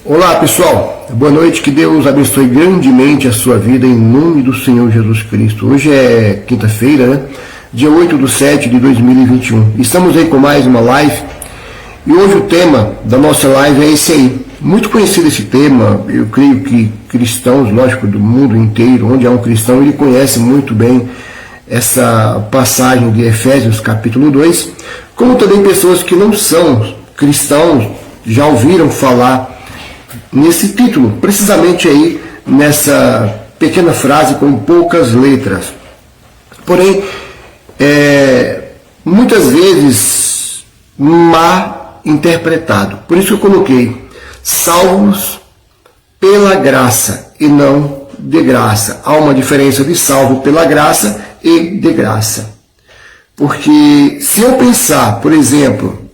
Olá pessoal, boa noite, que Deus abençoe grandemente a sua vida em nome do Senhor Jesus Cristo. Hoje é quinta-feira, né? Dia 8/7/2021. Estamos aí com mais uma live e hoje o tema da nossa live é esse aí. Muito conhecido esse tema, eu creio que cristãos, lógico, do mundo inteiro, onde há um cristão, ele conhece muito bem essa passagem de Efésios capítulo 2, como também pessoas que não são cristãos já ouviram falar nesse título, precisamente aí nessa pequena frase com poucas letras. Porém, muitas vezes mal interpretado. Por isso que eu coloquei salvos pela graça e não de graça. Há uma diferença de salvo pela graça e de graça. Porque se eu pensar, por exemplo,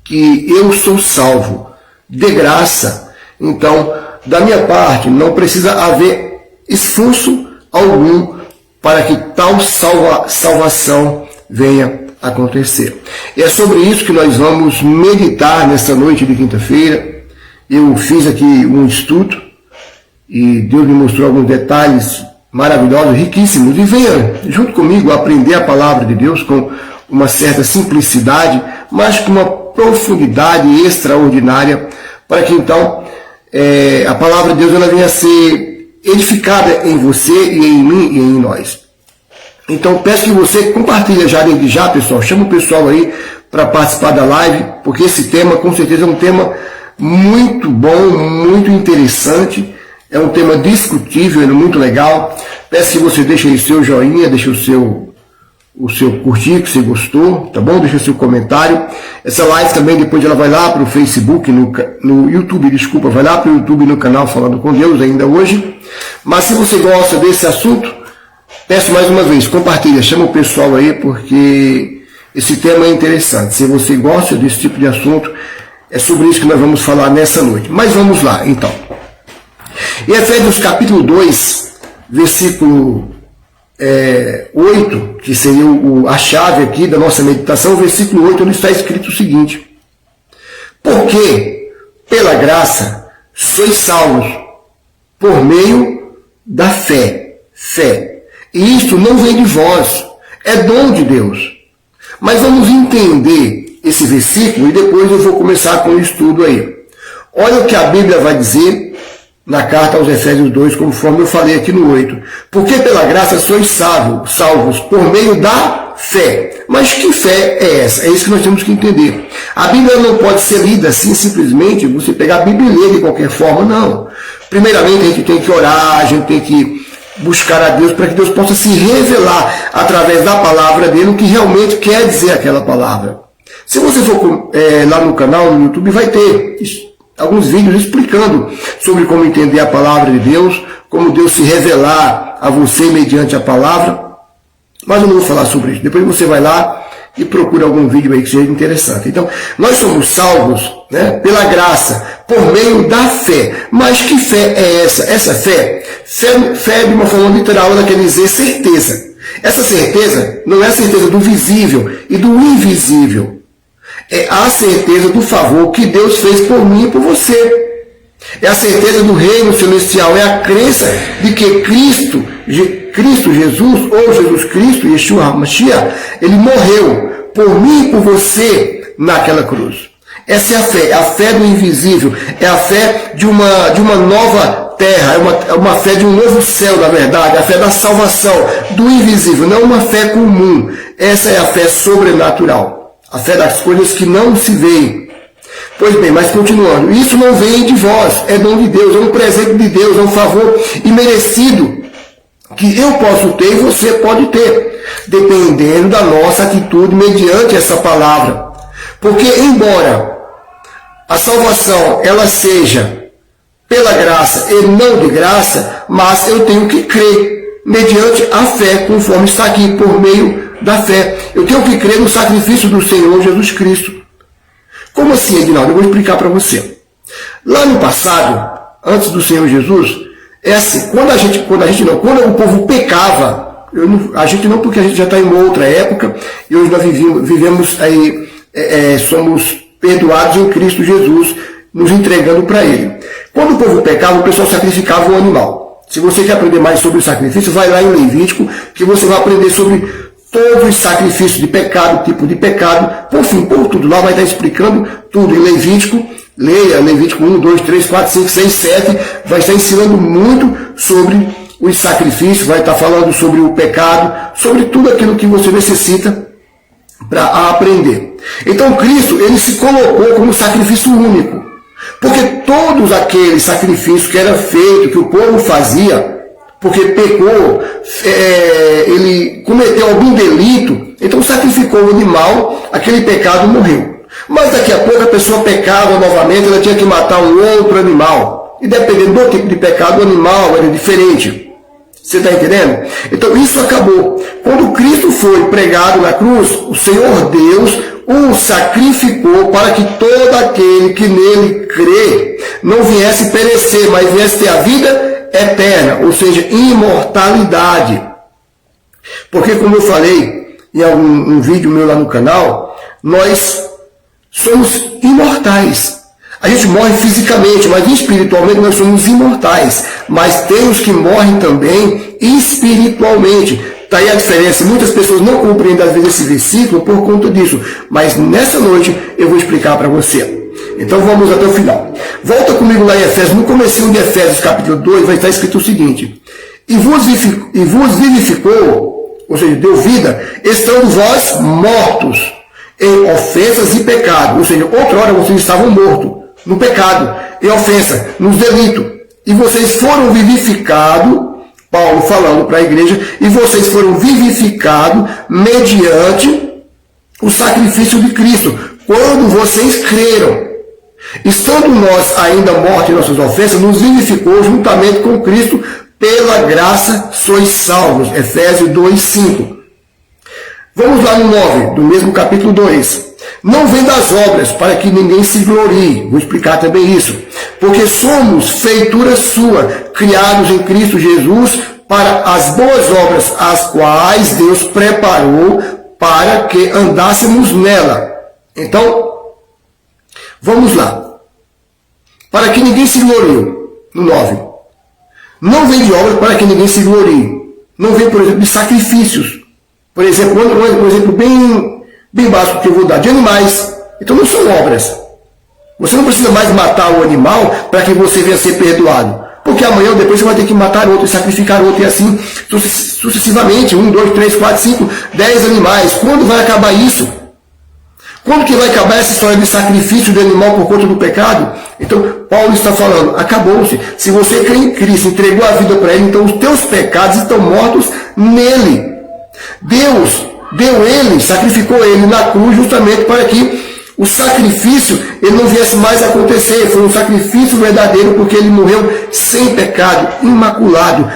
que eu sou salvo de graça, então, da minha parte, não precisa haver esforço algum para que tal salvação venha acontecer. E é sobre isso que nós vamos meditar nesta noite de quinta-feira. Eu fiz aqui um estudo e Deus me mostrou alguns detalhes maravilhosos, riquíssimos, e venha junto comigo aprender a palavra de Deus com uma certa simplicidade, mas com uma profundidade extraordinária, para que então a palavra de Deus ela venha a ser edificada em você e em mim e em nós. Então peço que você compartilhe já desde já, pessoal, chama o pessoal aí para participar da live, porque esse tema com certeza é um tema muito bom, muito interessante, é um tema discutível, é muito legal. Peço que você deixe aí seu joinha, deixe o seu curtir, que você gostou, tá bom? Deixa o seu comentário. Essa live também depois ela vai lá para o Facebook, no YouTube, desculpa, vai lá para o YouTube no canal Falando com Deus ainda hoje. Mas se você gosta desse assunto, peço mais uma vez, compartilha, chama o pessoal aí, porque esse tema é interessante. Se você gosta desse tipo de assunto, é sobre isso que nós vamos falar nessa noite. Mas vamos lá, então. Em Efésios capítulo 2, versículo 8, que seria a chave aqui da nossa meditação, o versículo 8, onde está escrito o seguinte: porque pela graça sois salvos por meio da fé. E isto não vem de vós, é dom de Deus. Mas vamos entender esse versículo e depois eu vou começar com o estudo aí. Olha o que a Bíblia vai dizer na carta aos Efésios 2, conforme eu falei aqui no 8. Porque pela graça sois salvos por meio da fé. Mas que fé é essa? É isso que nós temos que entender. A Bíblia não pode ser lida assim, simplesmente, você pegar a Bíblia e ler de qualquer forma, não. Primeiramente, a gente tem que orar, a gente tem que buscar a Deus para que Deus possa se revelar através da palavra dele o que realmente quer dizer aquela palavra. Se você for lá no canal, no YouTube, vai ter alguns vídeos explicando sobre como entender a palavra de Deus, como Deus se revelar a você mediante a palavra, mas eu não vou falar sobre isso. Depois você vai lá e procura algum vídeo aí que seja interessante. Então, nós somos salvos, né, pela graça, por meio da fé. Mas que fé é essa? Essa fé de uma forma literal, ela quer dizer certeza. Essa certeza não é a certeza do visível e do invisível. É a certeza do favor que Deus fez por mim e por você. É a certeza do reino celestial. É a crença de que Cristo Jesus, ou Jesus Cristo, Yeshua HaMashiach, ele morreu por mim e por você naquela cruz. Essa é a fé do invisível. É a fé de uma nova terra. É uma fé de um novo céu, na verdade. A fé da salvação, do invisível. Não uma fé comum. Essa é a fé sobrenatural. A fé das coisas que não se veem. Pois bem, mas continuando. Isso não vem de vós, é dom de Deus, é um presente de Deus, é um favor imerecido que eu posso ter e você pode ter, dependendo da nossa atitude mediante essa palavra. Porque embora a salvação ela seja pela graça e não de graça, mas eu tenho que crer mediante a fé, conforme está aqui, por meio da fé. Eu tenho que crer no sacrifício do Senhor Jesus Cristo. Como assim, Edinaldo? Eu vou explicar para você. Lá no passado, antes do Senhor Jesus, é assim, quando o povo pecava, a gente não, porque a gente já está em uma outra época, e hoje nós vivemos aí, somos perdoados em Cristo Jesus, nos entregando para Ele. Quando o povo pecava, o pessoal sacrificava um animal. Se você quer aprender mais sobre o sacrifício, vai lá em Levítico, que você vai aprender sobre todos os sacrifícios de pecado, tipo de pecado, por fim, por tudo. Lá vai estar explicando tudo em Levítico. Leia Levítico 1, 2, 3, 4, 5, 6, 7. Vai estar ensinando muito sobre os sacrifícios, vai estar falando sobre o pecado, sobre tudo aquilo que você necessita para aprender. Então Cristo, ele se colocou como sacrifício único. Porque todos aqueles sacrifícios que era feito, que o povo fazia, porque pecou, ele cometeu algum delito, então sacrificou o animal, aquele pecado morreu. Mas daqui a pouco a pessoa pecava novamente, ela tinha que matar um outro animal. E dependendo do tipo de pecado, o animal era diferente. Você está entendendo? Então isso acabou. Quando Cristo foi pregado na cruz, o Senhor Deus o sacrificou para que todo aquele que nele crê não viesse perecer, mas viesse ter a vida eterna, ou seja, imortalidade. Porque, como eu falei em um vídeo meu lá no canal, nós somos imortais. A gente morre fisicamente, mas espiritualmente nós somos imortais. Mas tem os que morrem também espiritualmente. Está aí a diferença. Muitas pessoas não compreendem às vezes esse versículo por conta disso. Mas nessa noite eu vou explicar para você. Então vamos até o final. Volta comigo lá em Efésios. No comecinho de Efésios capítulo 2 vai estar escrito o seguinte. E vos vivificou, ou seja, deu vida, estando vós mortos em ofensas e pecado. Ou seja, outrora vocês estavam mortos no pecado, em ofensa, nos delitos. E vocês foram vivificados, Paulo falando para a igreja, e vocês foram vivificados mediante o sacrifício de Cristo, quando vocês creram. Estando nós ainda mortos em nossas ofensas, nos vivificou juntamente com Cristo, pela graça sois salvos. Efésios 2, 5. Vamos lá no 9, do mesmo capítulo 2. Não vem das obras, para que ninguém se glorie. Vou explicar também isso. Porque somos feitura sua, criados em Cristo Jesus, para as boas obras, as quais Deus preparou para que andássemos nela. Então, vamos lá. Para que ninguém se glorie. No 9. Não vem de obras para que ninguém se glorie. Não vem, por exemplo, de sacrifícios. Por exemplo, um exemplo bem básico que eu vou dar, de animais. Então não são obras. Você não precisa mais matar o animal para que você venha ser perdoado. Porque amanhã ou depois você vai ter que matar outro, sacrificar outro e assim sucessivamente. 1, 2, 3, 4, 5, 10 animais. Quando vai acabar isso? Quando que vai acabar essa história de sacrifício de animal por conta do pecado? Então, Paulo está falando, acabou-se. Se você crê em Cristo, entregou a vida para Ele, então os teus pecados estão mortos nele. Deus deu Ele, sacrificou Ele na cruz justamente para que o sacrifício ele não viesse mais a acontecer. Foi um sacrifício verdadeiro porque Ele morreu sem pecado, imaculado,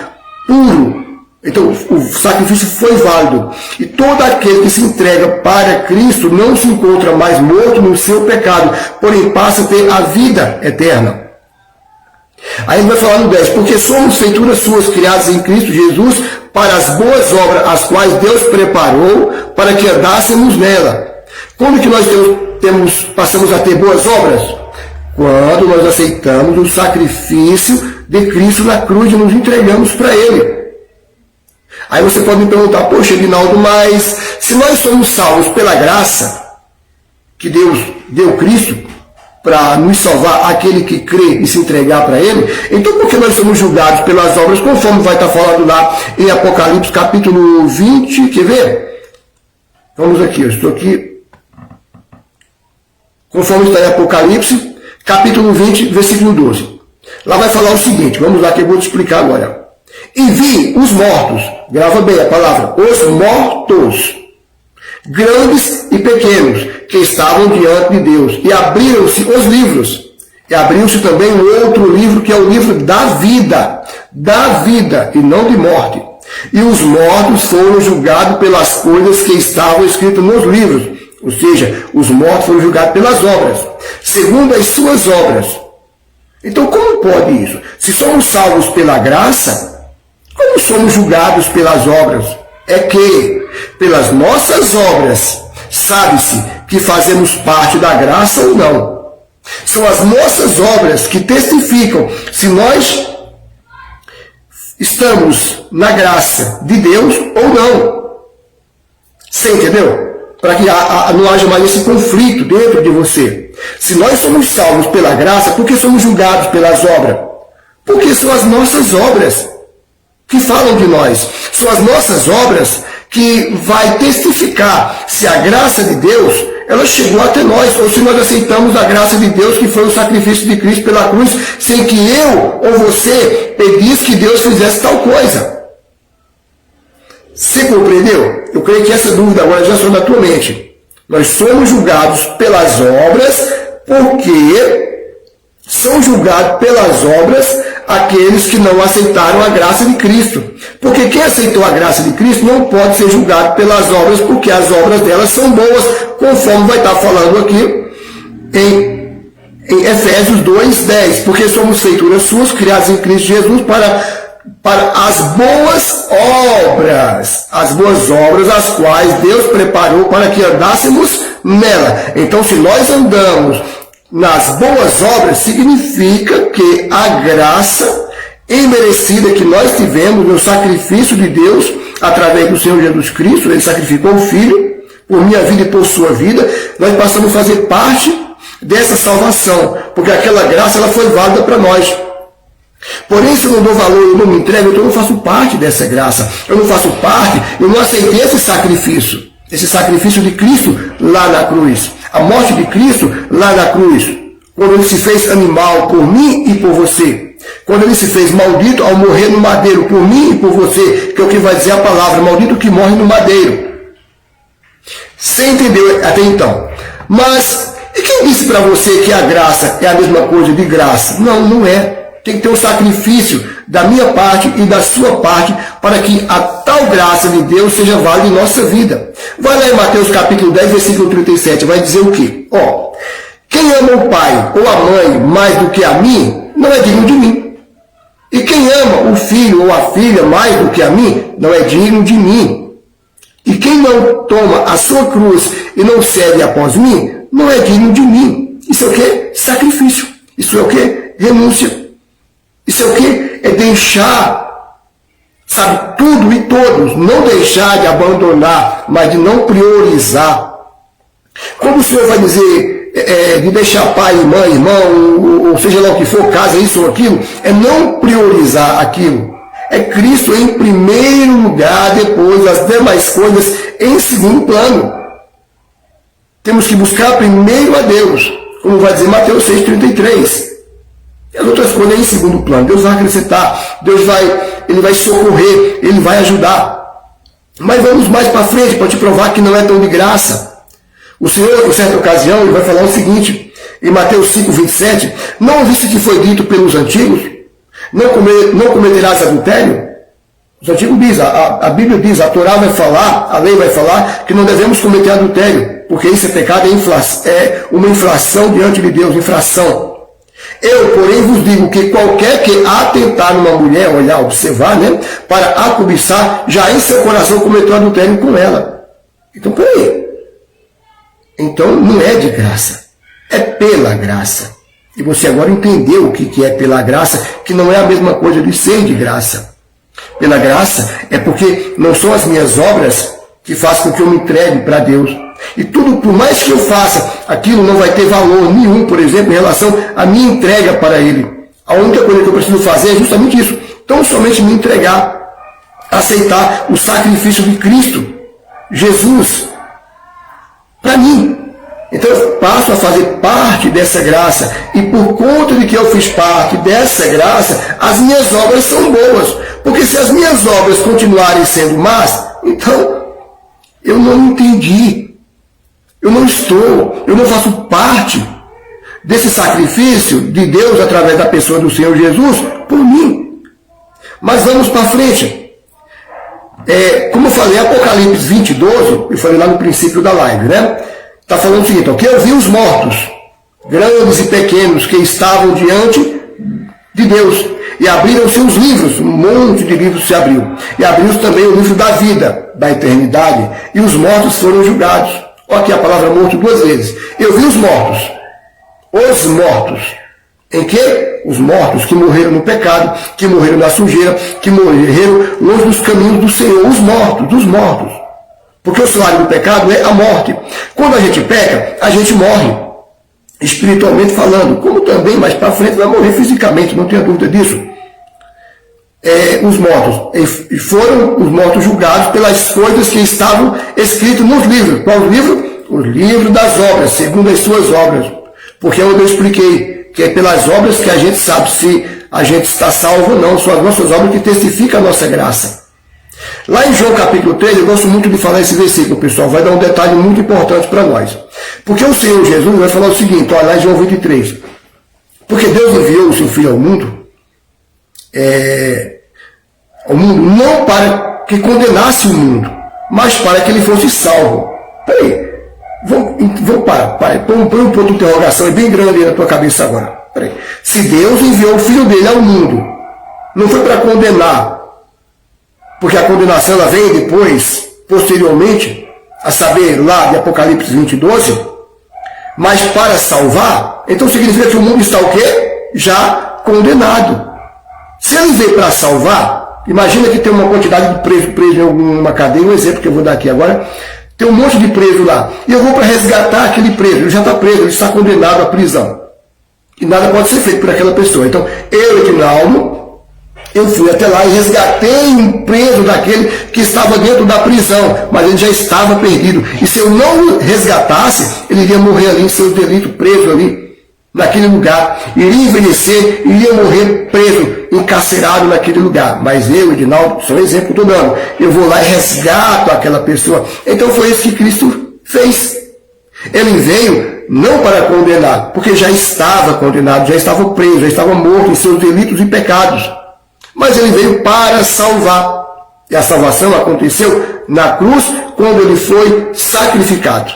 puro. Então o sacrifício foi válido. E todo aquele que se entrega para Cristo não se encontra mais morto no seu pecado, porém passa a ter a vida eterna. Aí ele vai falar no 10, porque somos feituras suas, criadas em Cristo Jesus, para as boas obras, as quais Deus preparou para que andássemos nela. Quando que nós passamos a ter boas obras? Quando nós aceitamos o sacrifício de Cristo na cruz e nos entregamos para Ele. Aí você pode me perguntar, poxa, Edinaldo, mas se nós somos salvos pela graça que Deus deu Cristo para nos salvar, aquele que crê e se entregar para Ele, então por que nós somos julgados pelas obras, conforme vai estar falando lá em Apocalipse capítulo 20, quer ver? Vamos aqui, eu estou aqui, conforme está em Apocalipse, capítulo 20, versículo 12. Lá vai falar o seguinte, vamos lá que eu vou te explicar agora. E vi os mortos, grava bem a palavra, os mortos, grandes e pequenos, que estavam diante de Deus, e abriram-se os livros, e abriu-se também um outro livro, que é o livro da vida, e não de morte. E os mortos foram julgados pelas coisas que estavam escritas nos livros, ou seja, os mortos foram julgados pelas obras, segundo as suas obras. Então como pode isso? Se somos salvos pela graça, como somos julgados pelas obras? É que, pelas nossas obras, sabe-se que fazemos parte da graça ou não. São as nossas obras que testificam se nós estamos na graça de Deus ou não. Você entendeu? Para que não haja mais esse conflito dentro de você. Se nós somos salvos pela graça, por que somos julgados pelas obras? Porque são as nossas obras que falam de nós. São as nossas obras que vai testificar se a graça de Deus ela chegou até nós, ou se nós aceitamos a graça de Deus, que foi o sacrifício de Cristo pela cruz, sem que eu ou você pedisse que Deus fizesse tal coisa. Você compreendeu? Eu creio que essa dúvida agora já saiu da tua mente. Nós somos julgados pelas obras, porque são julgados pelas obras aqueles que não aceitaram a graça de Cristo. Porque quem aceitou a graça de Cristo não pode ser julgado pelas obras, porque as obras delas são boas, conforme vai estar falando aqui em Efésios 2:10. Porque somos feituras suas, criadas em Cristo Jesus para as boas obras, as quais Deus preparou para que andássemos nela. Então, se nós andamos nas boas obras, significa que a graça imerecida que nós tivemos no sacrifício de Deus, através do Senhor Jesus Cristo, Ele sacrificou o Filho, por minha vida e por sua vida, nós passamos a fazer parte dessa salvação, porque aquela graça ela foi válida para nós. Porém, se eu não dou valor, eu não me entrego, então eu não faço parte dessa graça. Eu não faço parte, eu não aceitei esse sacrifício de Cristo lá na cruz. A morte de Cristo lá na cruz, quando Ele se fez animal por mim e por você. Quando Ele se fez maldito ao morrer no madeiro por mim e por você, que é o que vai dizer a palavra, maldito que morre no madeiro. Você entendeu até então? Mas, e quem disse para você que a graça é a mesma coisa de graça? Não, não é. Tem que ter um sacrifício da minha parte e da sua parte para que a tal graça de Deus seja válida em nossa vida. Vai lá em Mateus capítulo 10, versículo 37, vai dizer o quê? Ó, quem ama o pai ou a mãe mais do que a mim, não é digno de mim. E quem ama o filho ou a filha mais do que a mim, não é digno de mim. E quem não toma a sua cruz e não segue após mim, não é digno de mim. Isso é o quê? Sacrifício. Isso é o quê? Renúncia. Isso é o quê? É deixar, sabe, tudo e todos, não deixar de abandonar, mas de não priorizar. Como o Senhor vai dizer de deixar pai, mãe, irmão, ou seja lá o que for, casa, isso ou aquilo, é não priorizar aquilo. É Cristo em primeiro lugar, depois as demais coisas em segundo plano. Temos que buscar primeiro a Deus, como vai dizer Mateus 6,33. E as outras coisas em segundo plano. Deus vai acrescentar, Ele vai socorrer, Ele vai ajudar. Mas vamos mais para frente para te provar que não é tão de graça. O Senhor, em certa ocasião, Ele vai falar o seguinte, em Mateus 5,27, não ouviste que foi dito pelos antigos? Não cometerás adultério? Os antigos dizem, a Bíblia diz, a Torá vai falar, a lei vai falar, que não devemos cometer adultério, porque isso é pecado, é uma infração diante de Deus, infração. Eu, porém, vos digo que qualquer que atentar numa mulher, olhar, observar, né, para a cobiçar, já em seu coração cometeu adultério com ela. Então, peraí. Então, não é de graça. É pela graça. E você agora entendeu o que é pela graça, que não é a mesma coisa de ser de graça. Pela graça é porque não são as minhas obras que fazem com que eu me entregue para Deus. E tudo, por mais que eu faça, aquilo não vai ter valor nenhum, por exemplo, em relação à minha entrega para Ele. A única coisa que eu preciso fazer é justamente isso. Então, somente me entregar, aceitar o sacrifício de Cristo, Jesus, para mim. Então, eu passo a fazer parte dessa graça. E por conta de que eu fiz parte dessa graça, as minhas obras são boas. Porque se as minhas obras continuarem sendo más, então, eu não entendi. Eu não faço parte desse sacrifício de Deus através da pessoa do Senhor Jesus por mim. Mas vamos para frente. Como eu falei, Apocalipse 20:12, eu falei lá no princípio da live, né? Está falando o seguinte, que eu vi os mortos, grandes e pequenos, que estavam diante de Deus, e abriram-se os livros, um monte de livros se abriu, e abriu-se também o livro da vida, da eternidade, e os mortos foram julgados. Olha aqui a palavra morto duas vezes. Eu vi os mortos. os mortos. Em que? Os mortos que morreram no pecado, que morreram na sujeira, que morreram longe dos caminhos do Senhor. Os mortos, dos mortos. Porque o salário do pecado é a morte. Quando a gente peca, a gente morre, espiritualmente falando. Como também, mais para frente, vai morrer fisicamente, não tenha dúvida disso. Os mortos. Foram os mortos julgados pelas coisas que estavam escritas nos livros. Qual o livro? O livro das obras, segundo as suas obras. Porque eu expliquei que é pelas obras que a gente sabe se a gente está salvo ou não. São as nossas obras que testificam a nossa graça. Lá em João capítulo 3, eu gosto muito de falar esse versículo, pessoal. Vai dar um detalhe muito importante para nós. Porque o Senhor Jesus vai falar o seguinte, olha lá em João 23. Porque Deus enviou o seu Filho ao mundo, não para que condenasse o mundo, mas para que ele fosse salvo. Peraí, vou parar. Põe um ponto de interrogação, é bem grande aí na tua cabeça agora. Peraí. Se Deus enviou o Filho dele ao mundo, não foi para condenar, porque a condenação ela vem depois, posteriormente, a saber, lá de Apocalipse 20:12, mas para salvar, então significa que o mundo está o quê? Já condenado. Se ele veio para salvar, imagina que tem uma quantidade de preso em alguma cadeia, um exemplo que eu vou dar aqui agora, tem um monte de preso lá, e eu vou para resgatar aquele preso, ele já está preso, ele está condenado à prisão. E nada pode ser feito por aquela pessoa. Então, eu, Edinaldo, eu fui até lá e resgatei um preso daquele que estava dentro da prisão, mas ele já estava perdido. E se eu não resgatasse, ele iria morrer ali em seus delitos, preso ali, naquele lugar. Iria envelhecer, iria morrer preso, encarcerado naquele lugar. Mas eu, Edinaldo, só um exemplo que estou dando. Eu vou lá e resgato aquela pessoa. Então foi isso que Cristo fez. Ele veio não para condenar, porque já estava condenado, já estava preso, já estava morto em seus delitos e pecados. Mas ele veio para salvar. E a salvação aconteceu na cruz, quando ele foi sacrificado.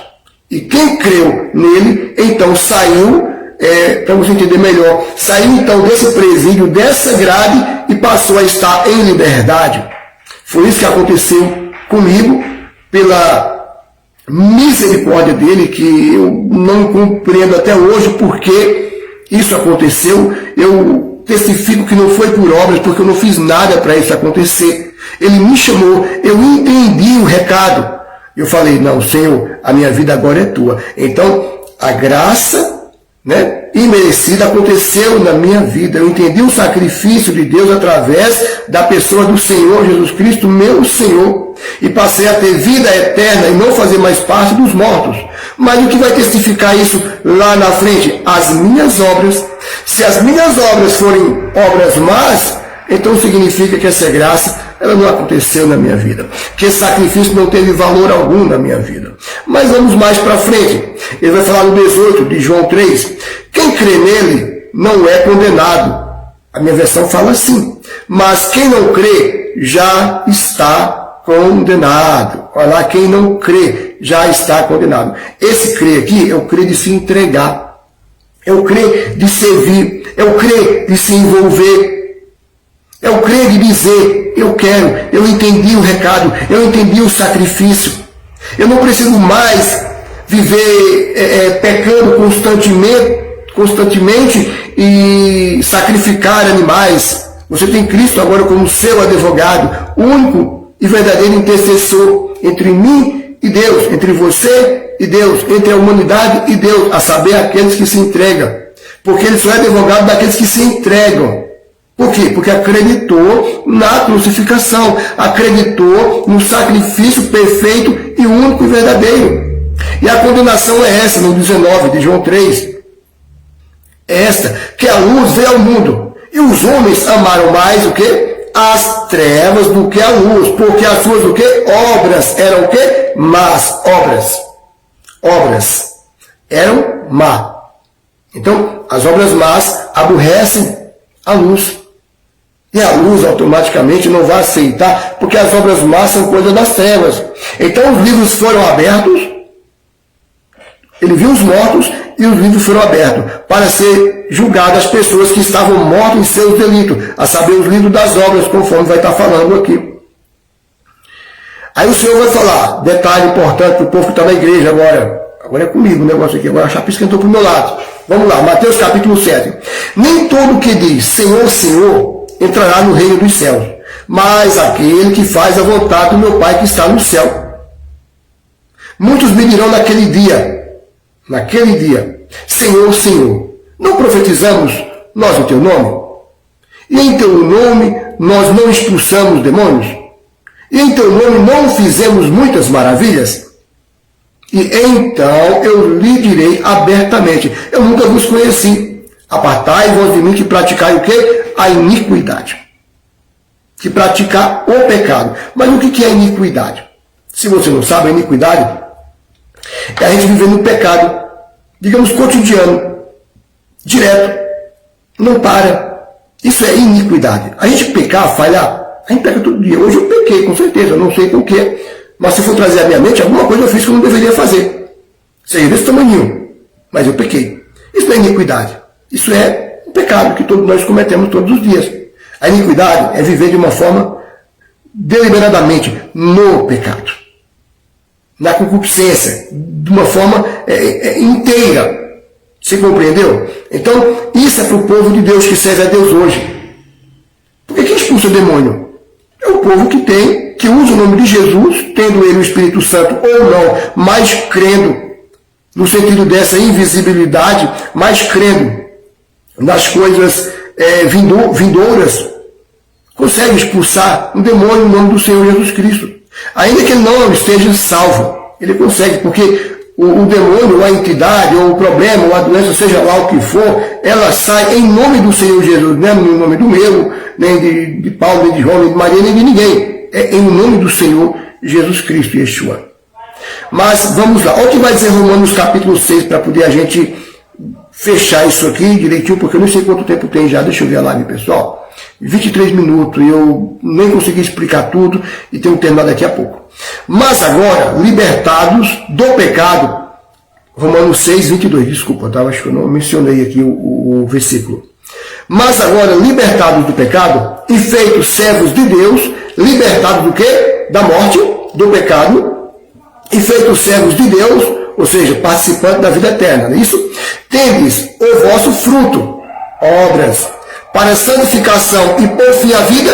E quem creu nele, então saiu, para você entender melhor, saiu então desse presídio, dessa grade, e passou a estar em liberdade. Foi isso que aconteceu comigo, pela misericórdia dele, que eu não compreendo até hoje porque isso aconteceu. Eu testifico que não foi por obras, porque eu não fiz nada para isso acontecer. Ele me chamou, eu entendi o recado. Eu falei, não, Senhor, a minha vida agora é tua. Então, a graça, imerecida aconteceu na minha vida. Eu entendi o sacrifício de Deus através da pessoa do Senhor Jesus Cristo, meu Senhor. E passei a ter vida eterna e não fazer mais parte dos mortos. Mas o que vai testificar isso lá na frente? As minhas obras. Se as minhas obras forem obras más, então significa que essa graça ela não aconteceu na minha vida. Que esse sacrifício não teve valor algum na minha vida. Mas vamos mais para frente. Ele vai falar no 18 de João 3. Quem crê nele não é condenado. A minha versão fala assim. Mas quem não crê já está condenado. Olha lá, quem não crê já está condenado. Esse crer aqui é o crer de se entregar. É o crer de servir. É o crer de se envolver. É o crer de dizer, eu quero, eu entendi o recado, eu entendi o sacrifício. Eu não preciso mais viver pecando constantemente e sacrificar animais. Você tem Cristo agora como seu advogado, único e verdadeiro intercessor entre mim e Deus, entre você e Deus, entre a humanidade e Deus, a saber, aqueles que se entregam. Porque ele só é advogado daqueles que se entregam. Por quê? Porque acreditou na crucificação, acreditou no sacrifício perfeito e único e verdadeiro. E a condenação é essa, no 19 de João 3. É esta, que a luz veio ao mundo, e os homens amaram mais o quê? As trevas do que a luz, porque as suas o quê? Obras eram o quê? Más obras. Obras eram má. Então, as obras más aborrecem a luz. E a luz automaticamente não vai aceitar, porque as obras más são coisas das trevas. Então os livros foram abertos, ele viu os mortos e os livros foram abertos, para ser julgadas as pessoas que estavam mortas em seus delitos, a saber, os livros das obras, conforme vai estar falando aqui. Aí o Senhor vai falar, detalhe importante para o povo que está na igreja agora, Agora é comigo o negócio aqui, agora a chapa esquentou para o meu lado. Vamos lá, Mateus capítulo 7. Nem todo que diz Senhor, Senhor, entrará no reino dos céus, mas aquele que faz a vontade do meu Pai que está no céu. Muitos me dirão naquele dia, Senhor, Senhor, não profetizamos nós em teu nome? E em teu nome nós não expulsamos demônios? E em teu nome não fizemos muitas maravilhas? E então eu lhe direi abertamente, eu nunca vos conheci. Apartai-vos de mim que praticai o quê? A iniquidade. Que praticar o pecado. Mas o que é iniquidade? Se você não sabe, a iniquidade é a gente viver no pecado, digamos, cotidiano, direto, não para. Isso é iniquidade. A gente pecar, falhar, a gente peca todo dia. Hoje eu pequei, com certeza, não sei por quê, mas se for trazer à minha mente, alguma coisa eu fiz que eu não deveria fazer. Seja desse tamanho, mas eu pequei. Isso não é iniquidade. Isso é um pecado que todos nós cometemos todos os dias. A iniquidade é viver de uma forma deliberadamente no pecado, na concupiscência, de uma forma inteira. Você compreendeu? Então, isso é para o povo de Deus que serve a Deus hoje. Porque quem expulsa o demônio? É o povo que usa o nome de Jesus, tendo ele o Espírito Santo ou não, mas crendo, no sentido dessa invisibilidade, mas crendo nas coisas vindouras, consegue expulsar um demônio no nome do Senhor Jesus Cristo. Ainda que ele não esteja salvo, ele consegue, porque o demônio, ou a entidade, ou o problema, ou a doença, seja lá o que for, ela sai em nome do Senhor Jesus, não é no nome do meu, nem de Paulo, nem de João, nem de Maria, nem de ninguém. É em nome do Senhor Jesus Cristo, Yeshua. Mas vamos lá, olha o que vai dizer Romanos capítulo 6, para poder a gente fechar isso aqui direitinho, porque eu não sei quanto tempo tem já, deixa eu ver a live, pessoal. 23 minutos, e eu nem consegui explicar tudo, e tenho que terminar daqui a pouco. Mas agora, libertados do pecado, Romanos 6, 22, desculpa, tá? Acho que eu não mencionei aqui o versículo. Mas agora, libertados do pecado, e feitos servos de Deus, libertados do quê? Da morte, do pecado, e feitos servos de Deus, ou seja, participantes da vida eterna, não é isso? Tendes o vosso fruto, obras, para a santificação e por fim a vida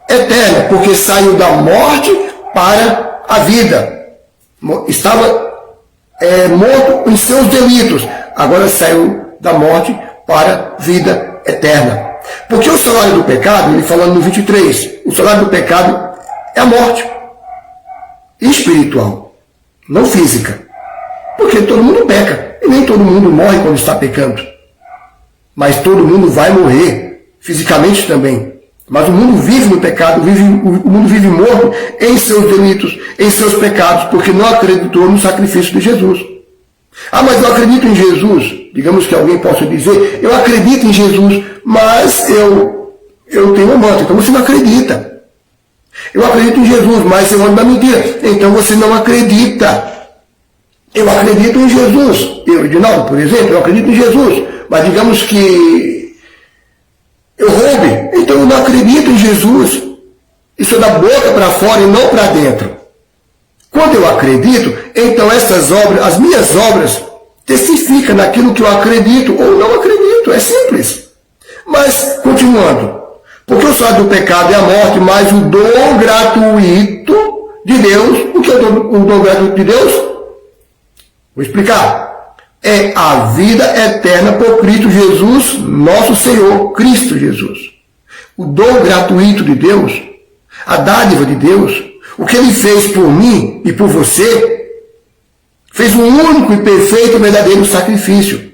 eterna, porque saiu da morte para a vida. Estava morto em seus delitos, agora saiu da morte para a vida eterna. Porque o salário do pecado, ele falando no 23, o salário do pecado é a morte espiritual, não física. Porque todo mundo peca, e nem todo mundo morre quando está pecando. Mas todo mundo vai morrer, fisicamente também. Mas o mundo vive no pecado, o mundo vive morto em seus delitos, em seus pecados, porque não acreditou no sacrifício de Jesus. Ah, mas eu acredito em Jesus. Digamos que alguém possa dizer, eu acredito em Jesus, mas eu tenho amante. Então você não acredita. Eu acredito em Jesus, mas eu ando na mentira. Então você não acredita. Eu acredito em Jesus. Eu, Edinaldo, por exemplo, eu acredito em Jesus. Mas digamos que eu roube, então eu não acredito em Jesus. Isso é da boca para fora e não para dentro. Quando eu acredito, então essas obras, as minhas obras, testificam naquilo que eu acredito ou não acredito. É simples. Mas, continuando, porque o salário do pecado é a morte, mas o dom gratuito de Deus, o que é o dom gratuito de Deus? Vou explicar. É a vida eterna por Cristo Jesus, nosso Senhor, Cristo Jesus. O dom gratuito de Deus, a dádiva de Deus, o que Ele fez por mim e por você, fez um único e perfeito e verdadeiro sacrifício.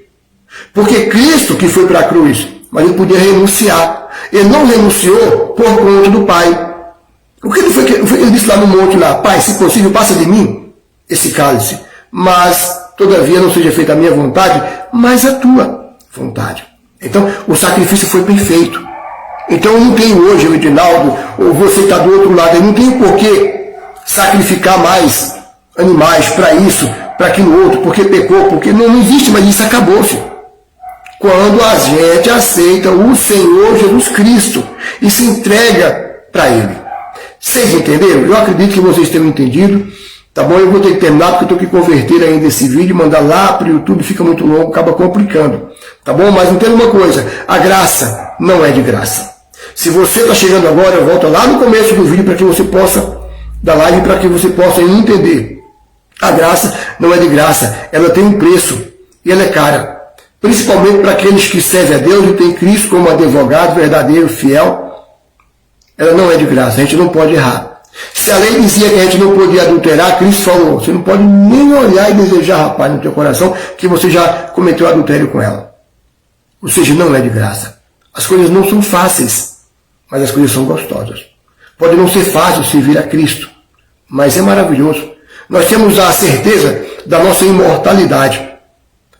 Porque Cristo que foi para a cruz, mas Ele podia renunciar. Ele não renunciou por conta do Pai. O que ele disse lá no monte, lá, Pai, se possível, passa de mim esse cálice, mas todavia não seja feita a minha vontade, mas a tua vontade. Então, o sacrifício foi perfeito. Então, eu não tenho hoje, o Edinaldo, ou você está do outro lado, eu não tenho por que sacrificar mais animais para isso, para aquilo outro, porque pecou, porque não existe, mas isso acabou-se. Quando a gente aceita o Senhor Jesus Cristo e se entrega para Ele. Vocês entenderam? Eu acredito que vocês tenham entendido. Tá bom? Eu vou ter que terminar porque eu tenho que converter ainda esse vídeo, mandar lá para o YouTube, fica muito longo, acaba complicando. Tá bom? Mas entenda uma coisa, a graça não é de graça. Se você está chegando agora, volta lá no começo do vídeo para que você possa, da live, para que você possa entender. A graça não é de graça, ela tem um preço e ela é cara. Principalmente para aqueles que servem a Deus e têm Cristo como advogado verdadeiro, fiel. Ela não é de graça, a gente não pode errar. Se a lei dizia que a gente não podia adulterar, Cristo falou, você não pode nem olhar e desejar, rapaz, no teu coração, que você já cometeu adultério com ela. Ou seja, não é de graça. As coisas não são fáceis, mas as coisas são gostosas. Pode não ser fácil servir a Cristo, mas é maravilhoso. Nós temos a certeza da nossa imortalidade.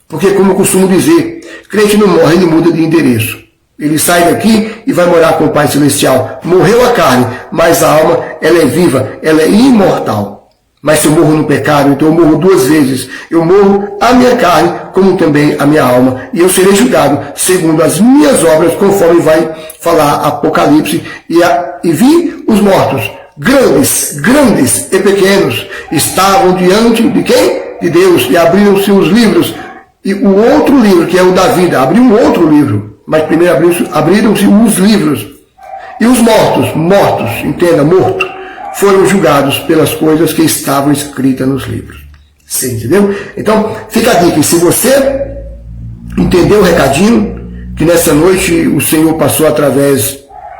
Porque, como eu costumo dizer, crente não morre, ele muda de endereço. Ele sai daqui e vai morar com o Pai Celestial. Morreu a carne, mas a alma, ela é viva, ela é imortal. Mas se eu morro no pecado, então eu morro duas vezes. Eu morro a minha carne, como também a minha alma. E eu serei julgado segundo as minhas obras, conforme vai falar Apocalipse. E vi os mortos, grandes e pequenos, estavam diante de quem? De Deus. E abriram-se os livros. E o outro livro, que é o da vida, abriu um outro livro. Mas primeiro abriram-se os livros. E os mortos, entenda, morto, foram julgados pelas coisas que estavam escritas nos livros. Você entendeu? Então, fica a dica. Se você entendeu o recadinho, que nessa noite o Senhor passou através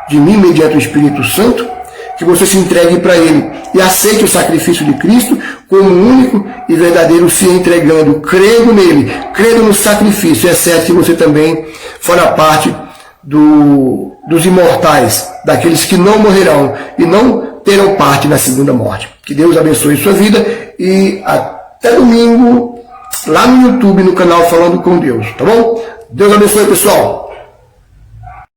de mim, mediante o Espírito Santo, que você se entregue para Ele e aceite o sacrifício de Cristo como único e verdadeiro, se entregando, crendo nele, crendo no sacrifício. É certo que você também fará parte dos imortais, daqueles que não morrerão e não terão parte na segunda morte. Que Deus abençoe sua vida e até domingo lá no YouTube, no canal Falando com Deus, tá bom? Deus abençoe, pessoal.